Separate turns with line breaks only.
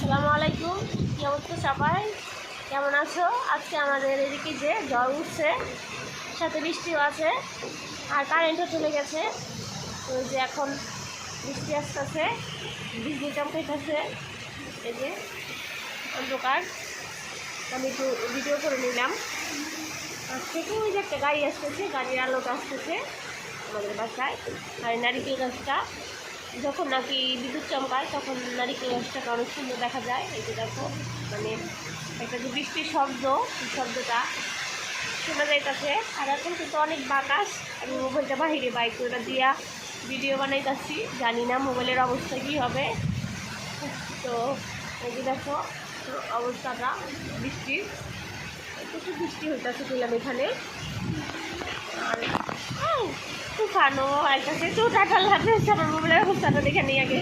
আসসালামু আলাইকুম। কী অবস্থা সবাই, কেমন আছো? আজকে আমাদের এদিকে যে ঝড় উঠছে, সাথে বৃষ্টিও আছে, আর কারেন্টও চলে গেছে। তো যে এখন বৃষ্টি আসতেছে, বিজলি চমকাইতেছে। এই যে অন্ধকার, আমি একটু ভিডিও করে নিলাম। আর থেকে ওই যে একটা গাড়ি আসতেছে, গাড়ির আলোটা আসতেছে আমাদের বাসায়। আর নারিকেল গাছটা যখন নাকি বিদ্যুৎ চমকায় তখন নারিকেল গাছটাকে অনেক সুন্দর দেখা যায়। এই যে দেখো, মানে একটা যে বৃষ্টির শব্দ, এই শব্দটা শোনা যাইতেছে। আর এখন কিন্তু অনেক বাতাস। আমি মোবাইলটা বাহিরে বাইক করে দিয়া ভিডিও বানাইতেছি, জানি না মোবাইলের অবস্থা কী হবে। তো এই যে দেখো অবস্থাটা বৃষ্টির, প্রচুর বৃষ্টি হইতেছে পেলাম এখানে। আর তুফানও আইতেছে, তো টাটাল হাতে আমার মোবাইলের অবস্থাটা দেখে নিই আগে।